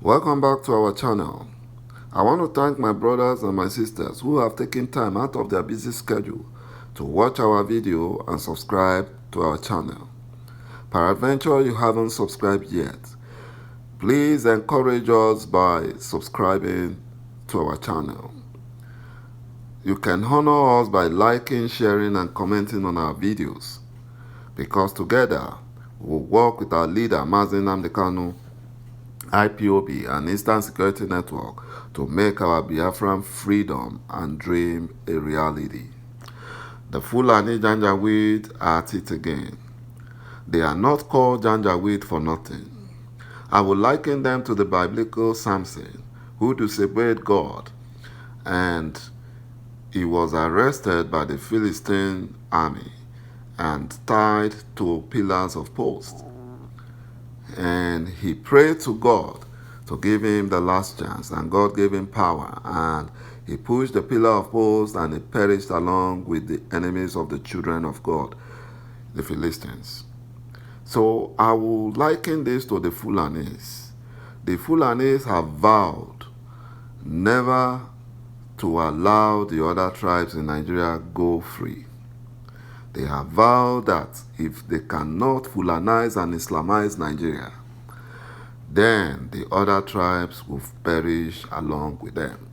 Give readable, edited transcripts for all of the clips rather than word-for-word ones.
Welcome back to our channel. I want to thank my brothers and my sisters who have taken time out of their busy schedule to watch our video and subscribe to our channel. Peradventure you haven't subscribed yet, please encourage us by subscribing to our channel. You can honor us by liking, sharing and commenting on our videos, because together we'll work with our leader Mazi Nnamdi Kanu, IPOB and Eastern Security Network to make our Biafran freedom and dream a reality. The Fulani Janjaweed are at it again. They are not called Janjaweed for nothing. I would liken them to the biblical Samson, who disobeyed God, and he was arrested by the Philistine army and tied to pillars of posts. And he prayed to God to give him the last chance, and God gave him power, and he pushed the pillar of post and he perished along with the enemies of the children of God, the Philistines. So I will liken this to the Fulanis. The Fulanis have vowed never to allow the other tribes in Nigeria go free. They have vowed that if they cannot Fulanize and Islamize Nigeria, then the other tribes will perish along with them.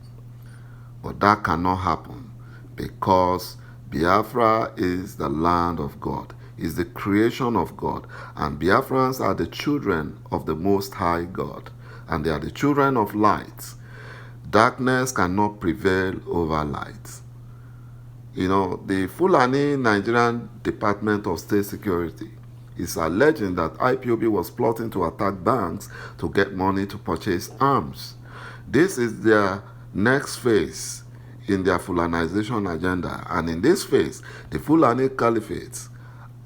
But that cannot happen, because Biafra is the land of God, is the creation of God, and Biafrans are the children of the Most High God, and they are the children of light. Darkness cannot prevail over light. The Fulani Nigerian Department of State Security is alleging that IPOB was plotting to attack banks to get money to purchase arms. This is their next phase in their Fulanization agenda, and in this phase, the Fulani Caliphates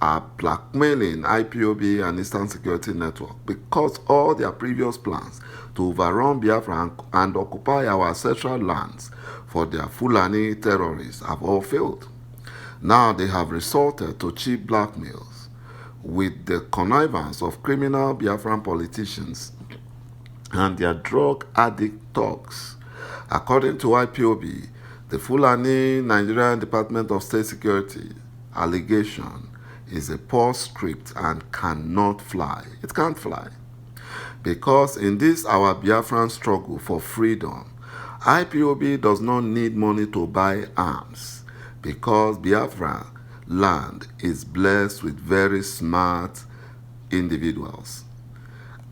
are blackmailing IPOB and Eastern Security Network, because all their previous plans to overrun Biafra and occupy our ancestral lands for their Fulani terrorists have all failed. Now they have resorted to cheap blackmails with the connivance of criminal Biafran politicians and their drug addict thugs. According to IPOB, the Fulani Nigerian Department of State Security allegation is a poor script and cannot fly. It can't fly. Because in this our Biafran struggle for freedom, IPOB does not need money to buy arms, because Biafra land is blessed with very smart individuals,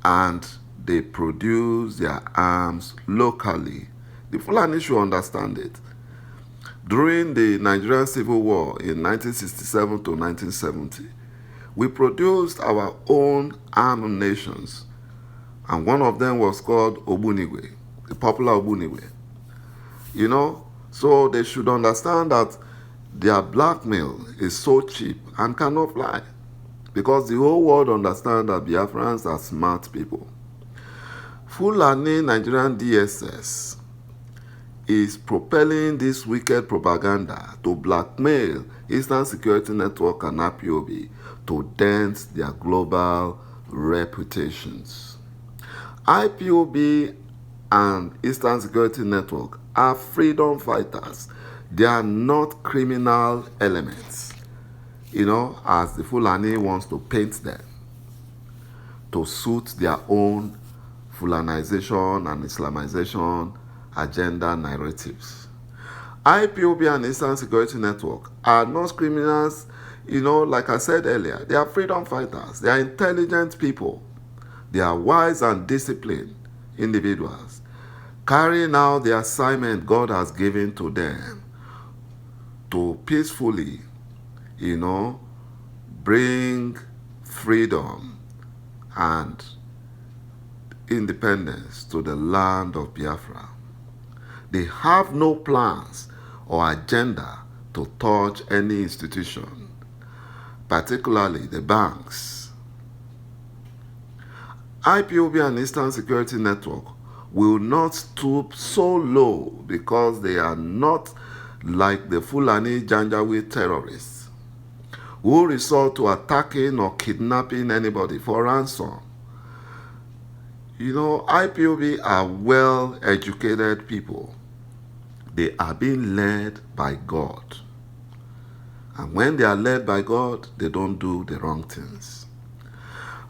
and they produce their arms locally. The Fulani should understand it. During the Nigerian Civil War in 1967 to 1970, we produced our own armed nations, and one of them was called Ogbunigwe, the popular Ogbunigwe. So they should understand that their blackmail is so cheap and cannot fly, because the whole world understands that Biafrans are smart people. Fulani Nigerian DSS is propelling this wicked propaganda to blackmail Eastern Security Network and IPOB to dent their global reputations. IPOB and Eastern Security Network are freedom fighters. They are not criminal elements, as the Fulani wants to paint them to suit their own Fulanization and Islamization agenda narratives. IPOB and Eastern Security Network are not criminals, like I said earlier. They are freedom fighters. They are intelligent people. They are wise and disciplined individuals, carrying out the assignment God has given to them to peacefully, bring freedom and independence to the land of Biafra. They have no plans or agenda to touch any institution, particularly the banks. IPOB and Eastern Security Network will not stoop so low, because they are not like the Fulani Janjaweed terrorists who resort to attacking or kidnapping anybody for ransom. You know, IPOB are well-educated people. They are being led by God. And when they are led by God, they don't do the wrong things.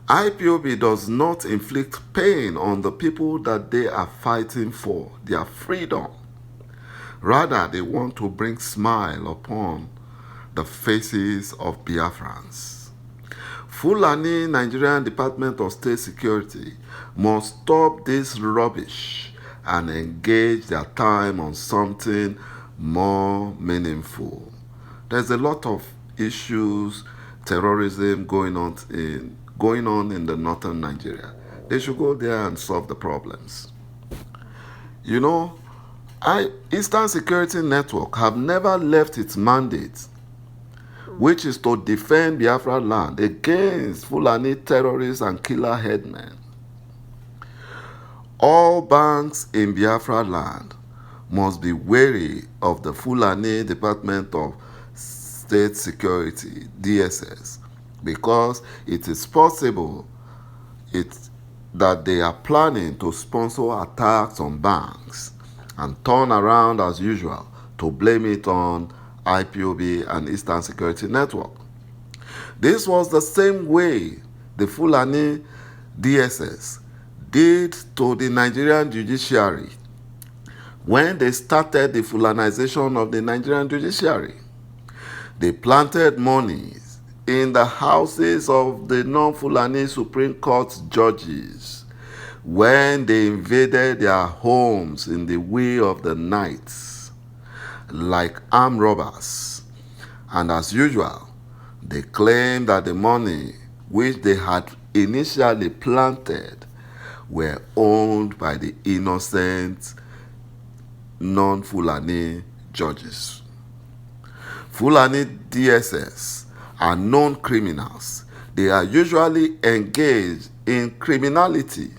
IPOB does not inflict pain on the people that they are fighting for their freedom. Rather, they want to bring smile upon the faces of Biafrans. Fulani Nigerian Department of State Security must stop this rubbish and engage their time on something more meaningful. There's a lot of issues, terrorism going on in the northern Nigeria. They should go there and solve the problems. You know, Eastern Security Network have never left its mandate, which is to defend Biafra land against Fulani terrorists and killer headmen. All banks in Biafra land must be wary of the Fulani Department of State Security, DSS, because it is possible that they are planning to sponsor attacks on banks and turn around as usual to blame it on IPOB and Eastern Security Network. This was the same way the Fulani DSS did to the Nigerian judiciary when they started the Fulanization of the Nigerian judiciary. They planted monies in the houses of the non-Fulani Supreme Court judges when they invaded their homes in the wee of the night like armed robbers. And as usual, they claimed that the money which they had initially planted were owned by the innocent non-Fulani judges. Fulani DSS are known criminals. They are usually engaged in criminality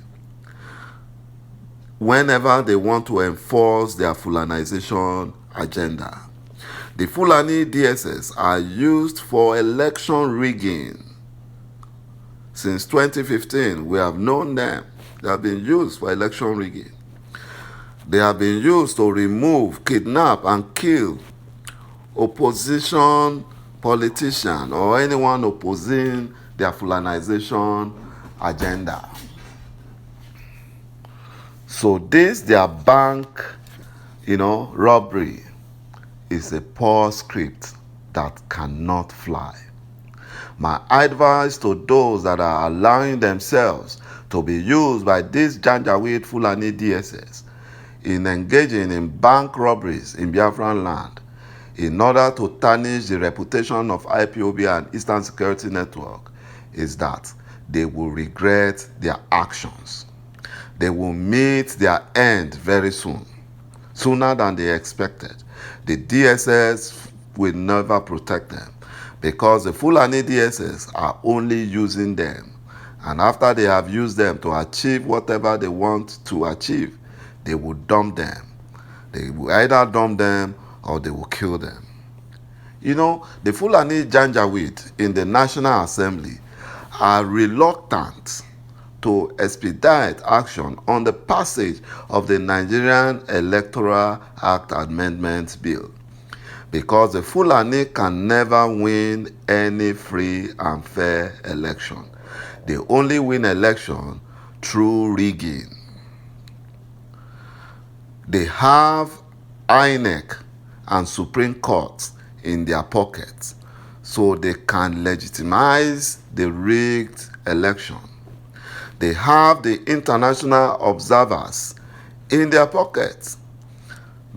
whenever they want to enforce their Fulanization agenda. The Fulani DSS are used for election rigging. Since 2015, we have known them. They have been used for election rigging. They have been used to remove, kidnap, and kill opposition politician or anyone opposing their Fulanization agenda. So this, their bank, robbery is a poor script that cannot fly. My advice to those that are allowing themselves to be used by this Janjaweed Fulani DSS in engaging in bank robberies in Biafran land in order to tarnish the reputation of IPOB and Eastern Security Network is that they will regret their actions. They will meet their end very soon, sooner than they expected. The DSS will never protect them because the Fulani DSS are only using them. And after they have used them to achieve whatever they want to achieve, they will dump them. They will either dump them or they will kill them. The Fulani Janjaweed in the National Assembly are reluctant to expedite action on the passage of the Nigerian Electoral Act Amendment Bill because the Fulani can never win any free and fair election. They only win election through rigging. They have INEC and Supreme Court in their pockets, so they can legitimize the rigged election. They have the international observers in their pockets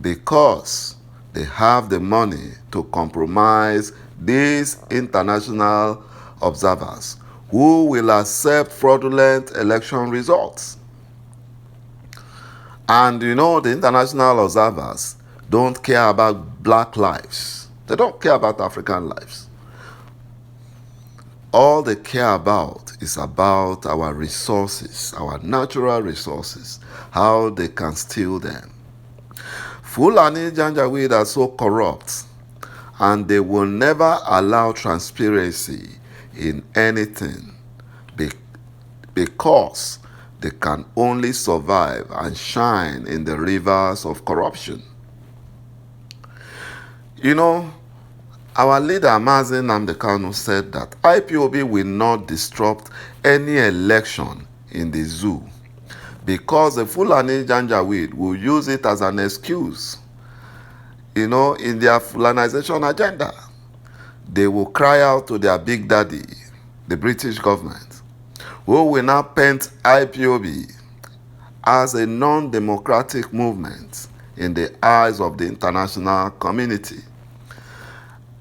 because they have the money to compromise these international observers who will accept fraudulent election results. And the international observers don't care about black lives. They don't care about African lives. All they care about is about our resources, our natural resources, how they can steal them. Fulani Janjaweed are so corrupt, and they will never allow transparency in anything because they can only survive and shine in the rivers of corruption. You know, our leader Mazi Nnamdi Kanu said that IPOB will not disrupt any election in the zoo because the Fulani Janjaweed will use it as an excuse, in their Fulanization agenda. They will cry out to their big daddy, the British government, who will now paint IPOB as a non-democratic movement in the eyes of the international community.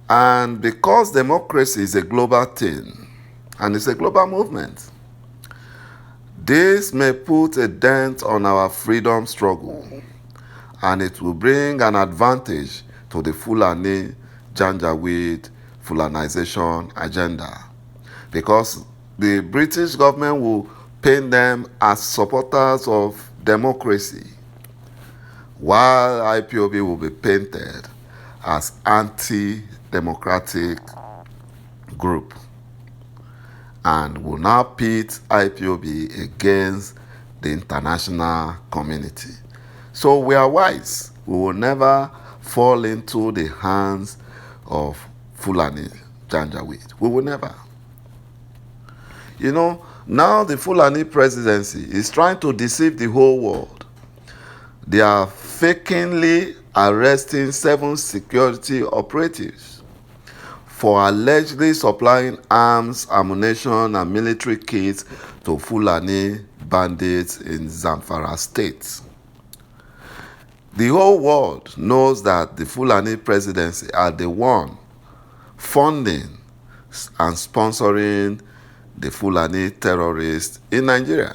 And because democracy is a global thing, and it's a global movement, this may put a dent on our freedom struggle, and it will bring an advantage to the Fulani Janjaweed Fulanization agenda, because the British government will paint them as supporters of democracy, while IPOB will be painted as anti-democratic group, and will now pit IPOB against the international community. So we are wise. We will never fall into the hands of Fulani Janjaweed. We will never. Now the Fulani presidency is trying to deceive the whole world. They are fakingly arresting 7 security operatives for allegedly supplying arms, ammunition, and military kits to Fulani bandits in Zamfara state. The whole world knows that the Fulani presidency are the one funding and sponsoring the Fulani terrorists in Nigeria.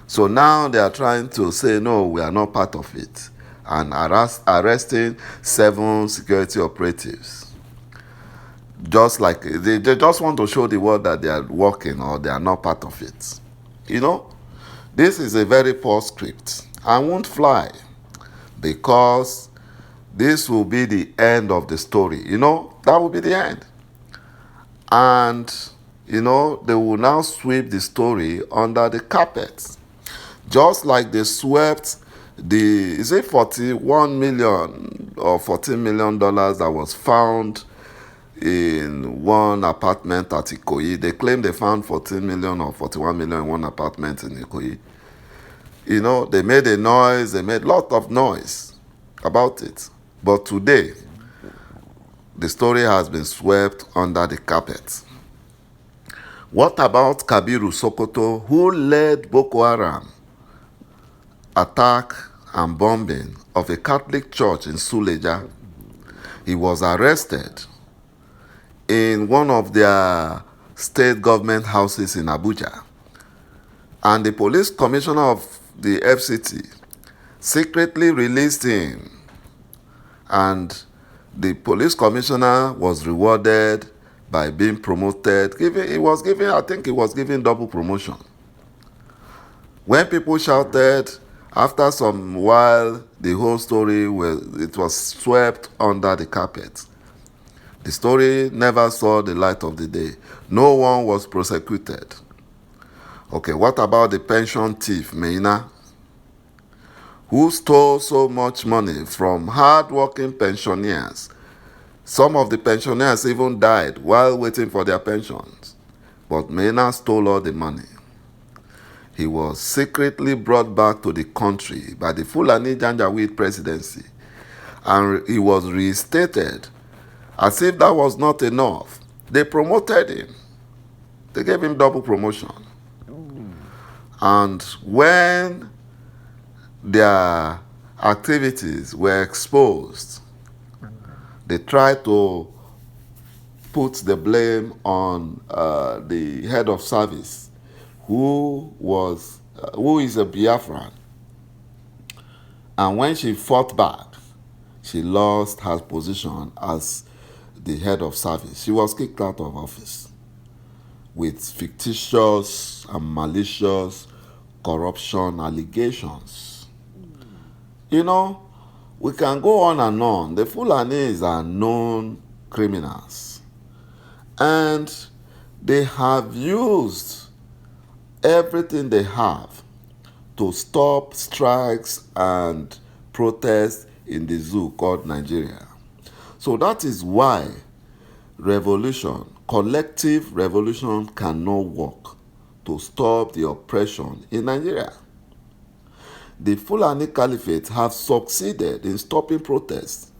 So now they are trying to say, no, we are not part of it, and arresting 7 security operatives. Just like they just want to show the world that they are working or they are not part of it. This is a very poor script and won't fly, because this will be the end of the story. That will be the end. And, they will now sweep the story under the carpet. Just like they swept is it $41 million or $14 million that was found in one apartment at Ikoyi. They claim they found 14 million or 41 million in one apartment in Ikoyi. They made a noise, they made a lot of noise about it. But today, the story has been swept under the carpet. What about Kabiru Sokoto, who led Boko Haram attack and bombing of a Catholic church in Suleja? He was arrested in one of their state government houses in Abuja. And the police commissioner of the FCT secretly released him. And the police commissioner was rewarded by being promoted. He was given double promotion. When people shouted, after some while, the whole story was swept under the carpet. The story never saw the light of the day. No one was prosecuted. Okay, what about the pension thief, Meina, who stole so much money from hard-working pensioners? Some of the pensioners even died while waiting for their pensions. But Meina stole all the money. He was secretly brought back to the country by the Fulani Janjaweed presidency, and he was reinstated. As if that was not enough, they promoted him. They gave him double promotion. And when their activities were exposed, they tried to put the blame on the head of service, who is a Biafran. And when she fought back, she lost her position as the head of service. She was kicked out of office with fictitious and malicious corruption allegations. We can go on and on. The Fulanis are known criminals, and they have used everything they have to stop strikes and protests in the zoo called Nigeria. So that is why collective revolution cannot work to stop the oppression in Nigeria. The Fulani Caliphate have succeeded in stopping protests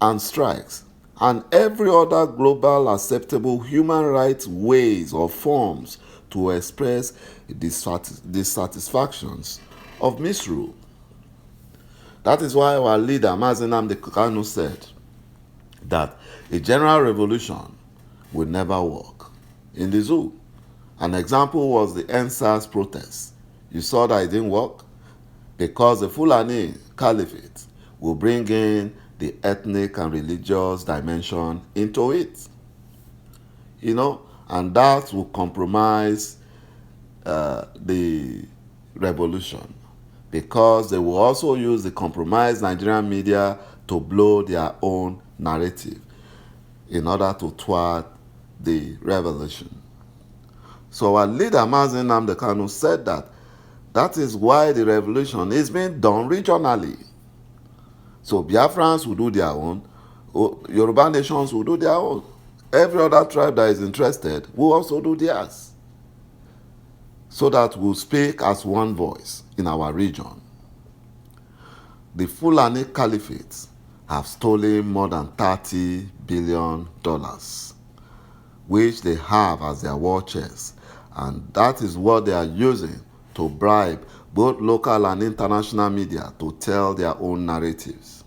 and strikes and every other global acceptable human rights ways or forms to express dissatisfactions of misrule. That is why our leader, Mazi Nnamdi Kanu, said that a general revolution will never work in the zoo. An example was the NSAS protest. You saw that it didn't work because the Fulani Caliphate will bring in the ethnic and religious dimension into it. And that will compromise the revolution, because they will also use the compromised Nigerian media to blow their own narrative in order to thwart the revolution. So our leader, Mazi Nnamdi Kanu, said that is why the revolution is being done regionally. So Biafrans will do their own, Yoruba nations will do their own. Every other tribe that is interested will also do theirs, so that we'll speak as one voice in our region. The Fulani Caliphates have stolen more than $30 billion, which they have as their war chest, and that is what they are using to bribe both local and international media to tell their own narratives.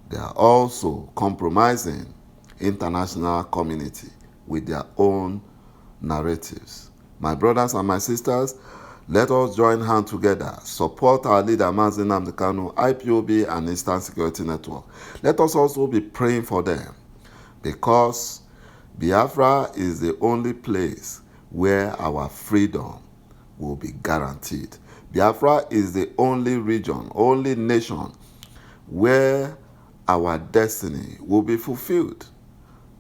They are also compromising international community with their own narratives. My brothers and my sisters, let us join hands together, support our leader Mazi Nnamdi Kanu, IPOB and Eastern Security Network. Let us also be praying for them, because Biafra is the only place where our freedom will be guaranteed. Biafra is the only region, only nation where our destiny will be fulfilled.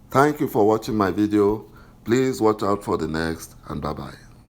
Thank you for watching my video. Please watch out for the next, and bye-bye.